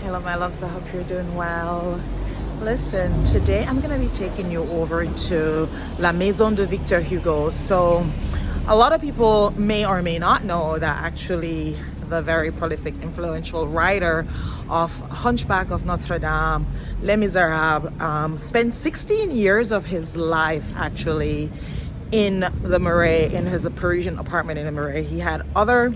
Hello my loves, I hope you're doing well. Listen, today I'm gonna be taking you over to La Maison de Victor Hugo. So a lot of people may or may not know that actually the very prolific, influential writer of Hunchback of Notre Dame, Les Miserables, spent 16 years of his life actually in the Marais, in his Parisian apartment in the Marais. He had other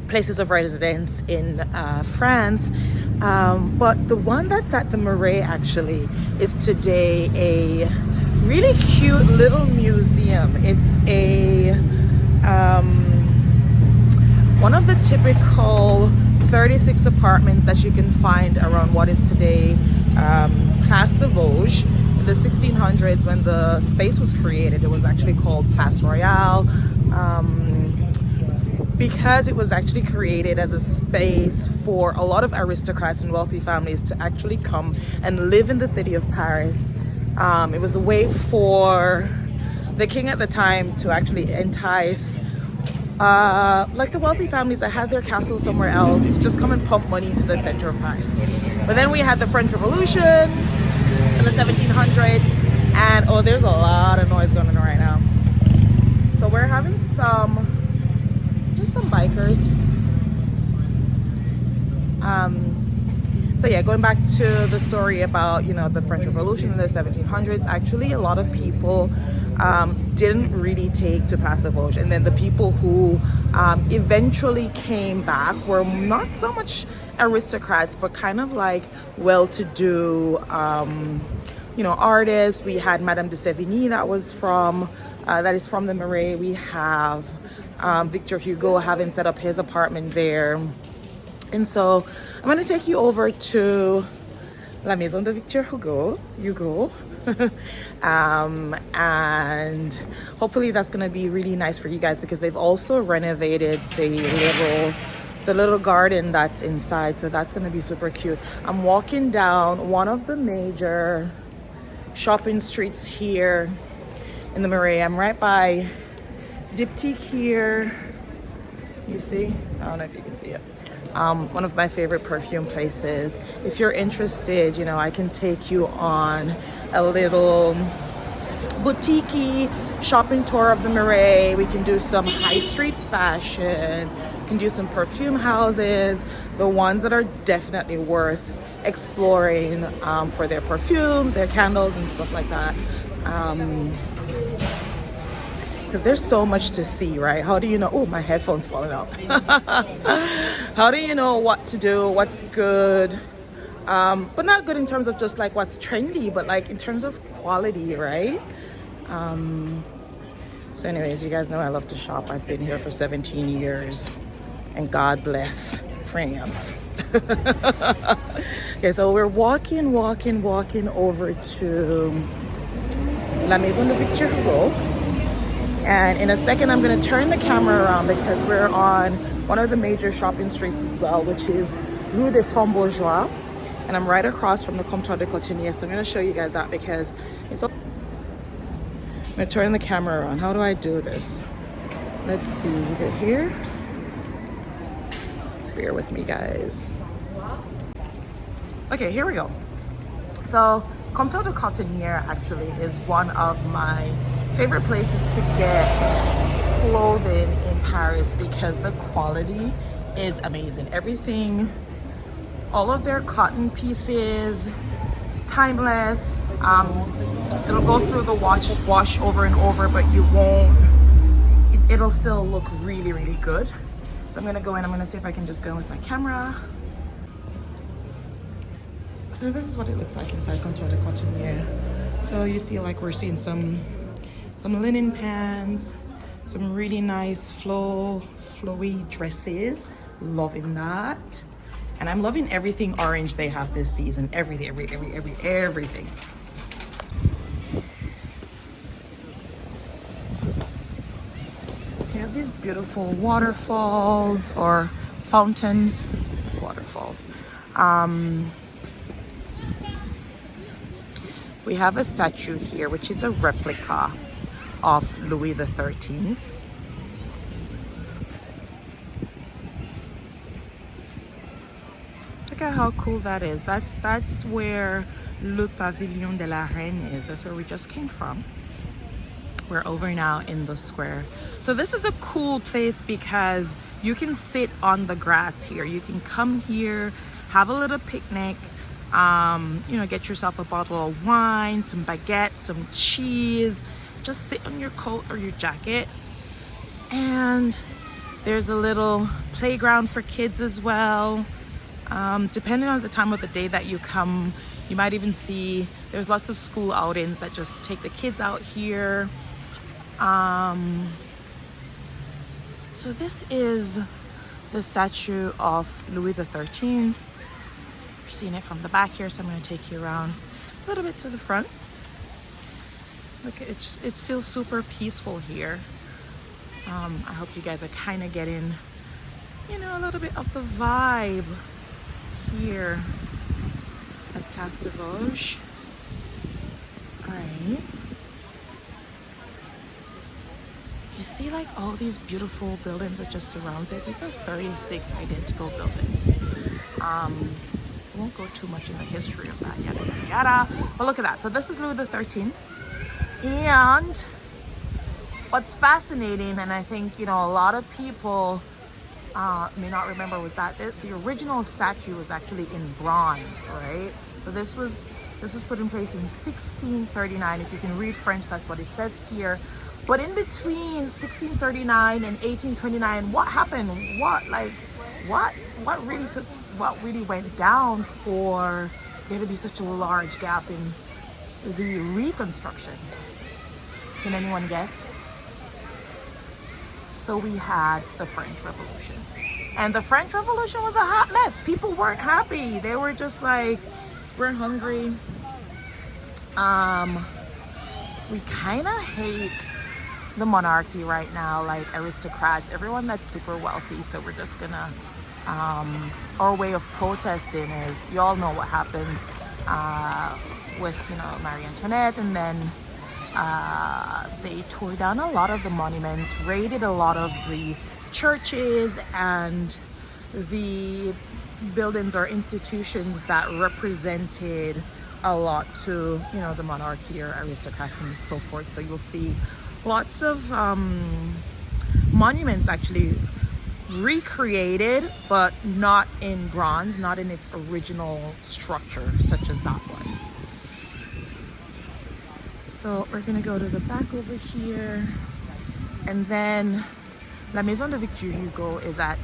places of residence in France, but the one that's at the Marais actually is today a really cute little museum. It's a one of the typical 36 apartments that you can find around what is today Place de Vosges. In the 1600s, when the space was created, it was actually called Place Royale, because it was actually created as a space for a lot of aristocrats and wealthy families to actually come and live in the city of Paris. It was a way for the king at the time to actually entice like the wealthy families that had their castles somewhere else to just come and pump money into the center of Paris. But then we had the French Revolution in the 1700s, and oh, there's a lot of noise going on right now. So we're having some bikers. So yeah, going back to the story about, you know, the French Revolution in the 1700s, actually a lot of people didn't really take to Place de Vosges, and then the people who eventually came back were not so much aristocrats, but kind of like well-to-do, you know, artists. We had Madame de Sévigné that is from the Marais. We have Victor Hugo having set up his apartment there. And so I'm going to take you over to La Maison de Victor Hugo. And hopefully that's going to be really nice for you guys, because they've also renovated the little garden that's inside. So that's going to be super cute. I'm walking down one of the major shopping streets here in the Marais. I'm right by Diptyque here. You see? I don't know if you can see it. One of my favorite perfume places. If you're interested, you know, I can take you on a little boutique shopping tour of the Marais. We can do some high street fashion. We can do some perfume houses, the ones that are definitely worth exploring for their perfumes, their candles and stuff like that. Because there's so much to see, right? How do you know? Oh, my headphone's falling out. How do you know what to do, what's good? But not good in terms of just like what's trendy, but like in terms of quality, right? So anyways, you guys know I love to shop. I've been here for 17 years, and God bless France. Okay, so we're walking over to La Maison de Victor Hugo. And in a second, I'm going to turn the camera around because we're on one of the major shopping streets as well, which is Rue des Francs-Bourgeois. And I'm right across from the Comptoir de Cotonnier. So I'm going to show you guys that because it's... I'm going to turn the camera around. How do I do this? Let's see. Is it here? Bear with me, guys. Okay, here we go. So Comptoir de Cotonnier actually is one of my favorite places to get clothing in Paris because the quality is amazing. Everything, all of their cotton pieces, timeless. It'll go through the wash over and over, but you won't, it'll still look really, really good. So I'm gonna go in, I'm gonna see if I can just go in with my camera. So this is what it looks like inside Comptoir de Cotonnier. So you see, like, we're seeing some linen pants, some really nice flowy dresses. Loving that. And I'm loving everything orange they have this season. Everything. You have these beautiful waterfalls or fountains. Waterfalls. We have a statue here, which is a replica of Louis XIII. Look at how cool that is. That's where Le Pavillon de la Reine is. That's where we just came from. We're over now in the square. So this is a cool place because you can sit on the grass here. You can come here, have a little picnic, you know, get yourself a bottle of wine, some baguette, some cheese, just sit on your coat or your jacket. And there's a little playground for kids as well. Depending on the time of the day that you come, you might even see there's lots of school outings that just take the kids out here. So this is the statue of Louis XIII. You're seeing it from the back here, so I'm going to take you around a little bit to the front. Look, it feels super peaceful here. I hope you guys are kind of getting, you know, a little bit of the vibe here at Place des Vosges. All right. You see like all these beautiful buildings that just surrounds it. These are 36 identical buildings. I won't go too much in the history of that, yada, yada, yada. But look at that. So this is Louis XIII. And what's fascinating, and I think, you know, a lot of people may not remember, was that the original statue was actually in bronze, right? So this was put in place in 1639. If you can read French, that's what it says here. But in between 1639 and 1829, what happened? What really went down for there to be such a large gap in the reconstruction? Can anyone guess? So we had the French Revolution. And the French Revolution was a hot mess. People weren't happy. They were just like, we're hungry. We kind of hate the monarchy right now, like aristocrats, everyone that's super wealthy. So we're just gonna, our way of protesting is, you all know what happened with, you know, Marie Antoinette, and then they tore down a lot of the monuments, raided a lot of the churches and the buildings or institutions that represented a lot to, you know, the monarchy or aristocrats and so forth. So you'll see lots of monuments actually recreated, but not in bronze, not in its original structure, such as that one. So we're gonna go to the back over here, and then La Maison de Victor Hugo is at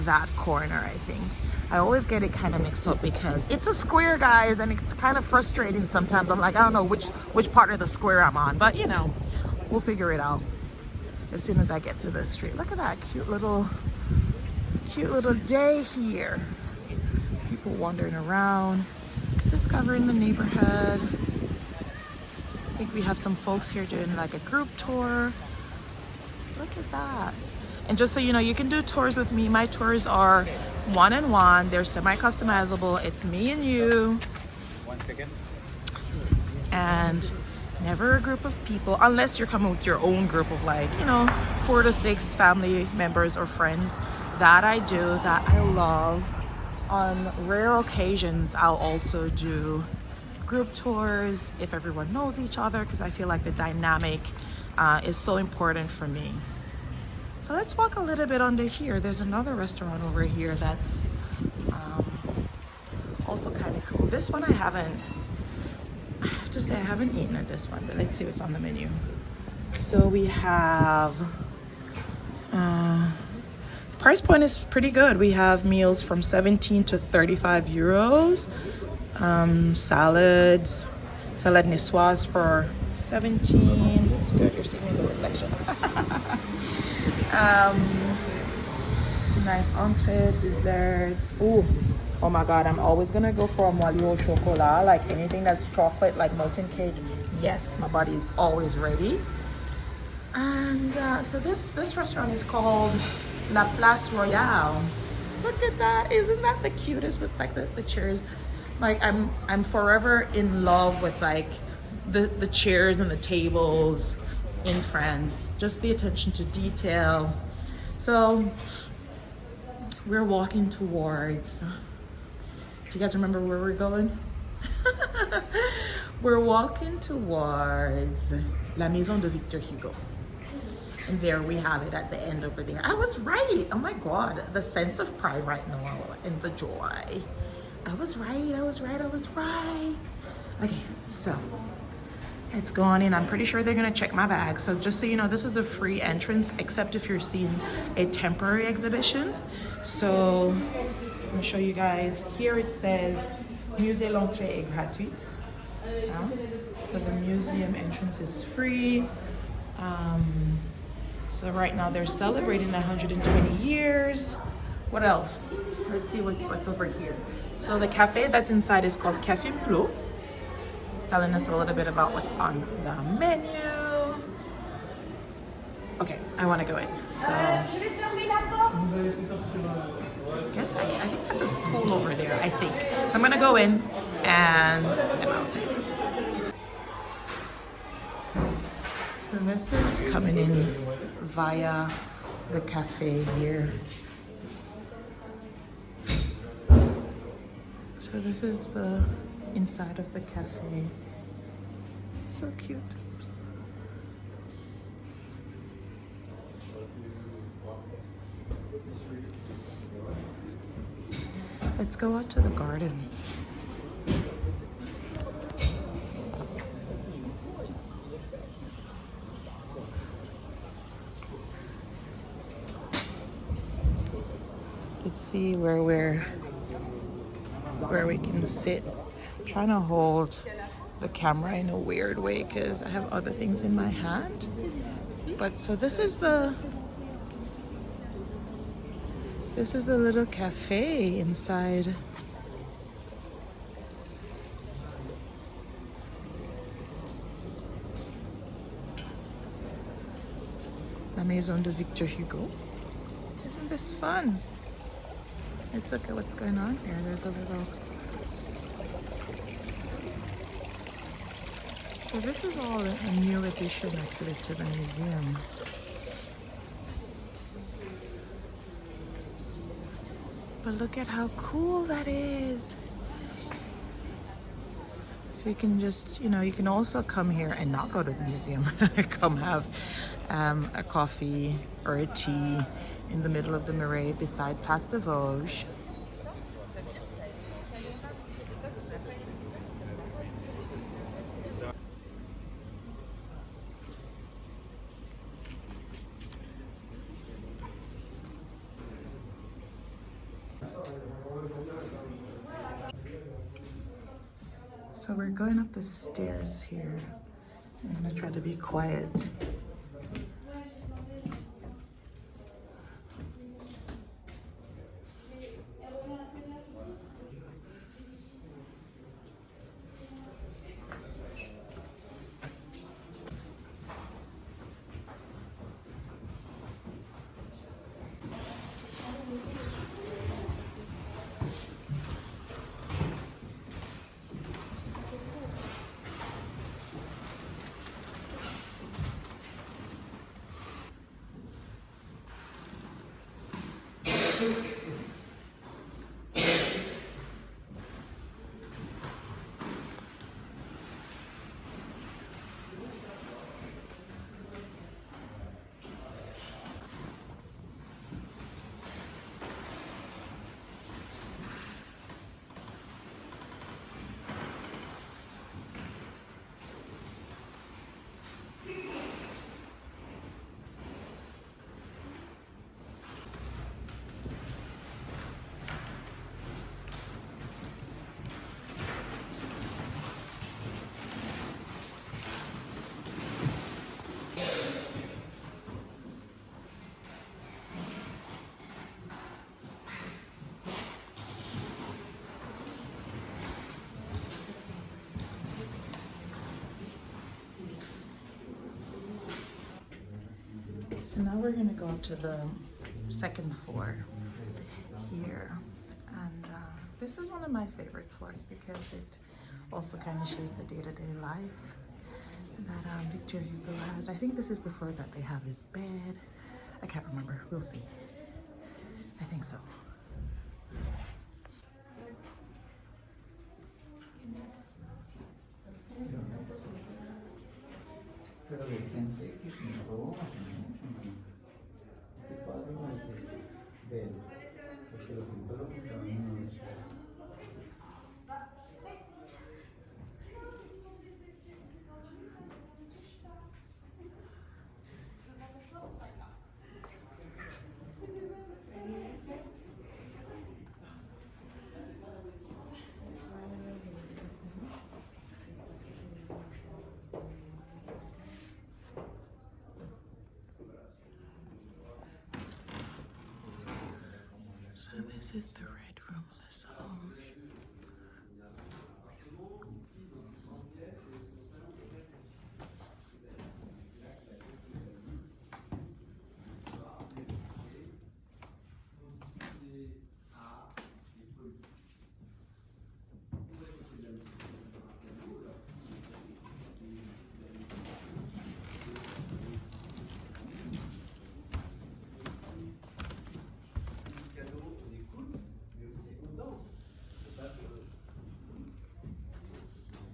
that corner, I think. I always get it kind of mixed up because it's a square, guys, and it's kind of frustrating sometimes. I'm like, I don't know which part of the square I'm on, but you know, we'll figure it out as soon as I get to the street. Look at that cute little day here. People wandering around, discovering the neighborhood. I think we have some folks here doing like a group tour. Look at that. And just so you know, you can do tours with me. My tours are one-on-one. They're semi-customizable. It's me and you. 1 second. And never a group of people, unless you're coming with your own group of like, you know, 4 to 6 family members or friends. That I do, that I love. On rare occasions, I'll also do group tours if everyone knows each other, because I feel like the dynamic is so important for me. So let's walk a little bit under here. There's another restaurant over here that's also kind of cool. This one I have to say I haven't eaten at this one, but let's see what's on the menu. So we have, price point is pretty good. We have meals from 17 to 35 euros. Salads, salad niçoise for 17. That's good, you're seeing me in the reflection. Some nice entree, desserts. Oh my god, I'm always gonna go for a moelleux au chocolat, like anything that's chocolate, like molten cake. Yes, my body is always ready. And so this restaurant is called La Place Royale. Look at that, isn't that the cutest with like the chairs? Like I'm forever in love with like the chairs and the tables in France, just the attention to detail. So we're walking towards Do you guys remember where we're going? We're walking towards La Maison de Victor Hugo. And there we have it at the end over there. I was right. Oh my God. The sense of pride right now and the joy. I was right. I was right. I was right. Okay, so it's going in. I'm pretty sure they're gonna check my bag. So just so you know, this is a free entrance, except if you're seeing a temporary exhibition. So let me show you guys. Here it says, Musée l'entrée est gratuite. So the museum entrance is free. So right now they're celebrating 120 years. What else? Let's see what's over here. So the cafe that's inside is called Café Mulot. It's telling us a little bit about what's on the menu. Okay, I want to go in. So I guess I think that's a school over there, I think. So I'm gonna go in and I'll take it. So this is coming in via the cafe here. So this is the inside of the cafe. So cute. Let's go out to the garden. Let's see where we can sit. I'm trying to hold the camera in a weird way because I have other things in my hand. But so this is the little cafe inside. La Maison de Victor Hugo. Isn't this fun? Let's look at what's going on here. There's a little... So this is all a new addition actually to the museum. But look at how cool that is. So you can just, you know, you can also come here and not go to the museum. Come have a coffee or a tea in the middle of the Marais beside Place de Vosges. So we're going up the stairs here. I'm gonna try to be quiet. So now we're gonna go up to the second floor here. And this is one of my favorite floors because it also kind of shows the day-to-day life that Victor Hugo has. I think this is the floor that they have his bed. I can't remember, we'll see. I think so. So this is the red room, le salon.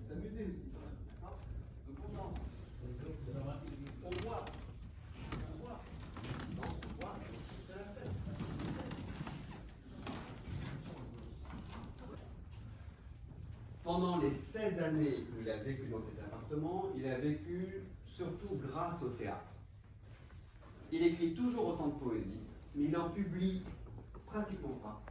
S'amuser aussi, d'accord? Donc on danse. On voit. On voit. On danse, on voit. On fait la fête. Pendant les 16 années où il a vécu dans cet appartement, il a vécu surtout grâce au théâtre. Il écrit toujours autant de poésie, mais il en publie pratiquement pas.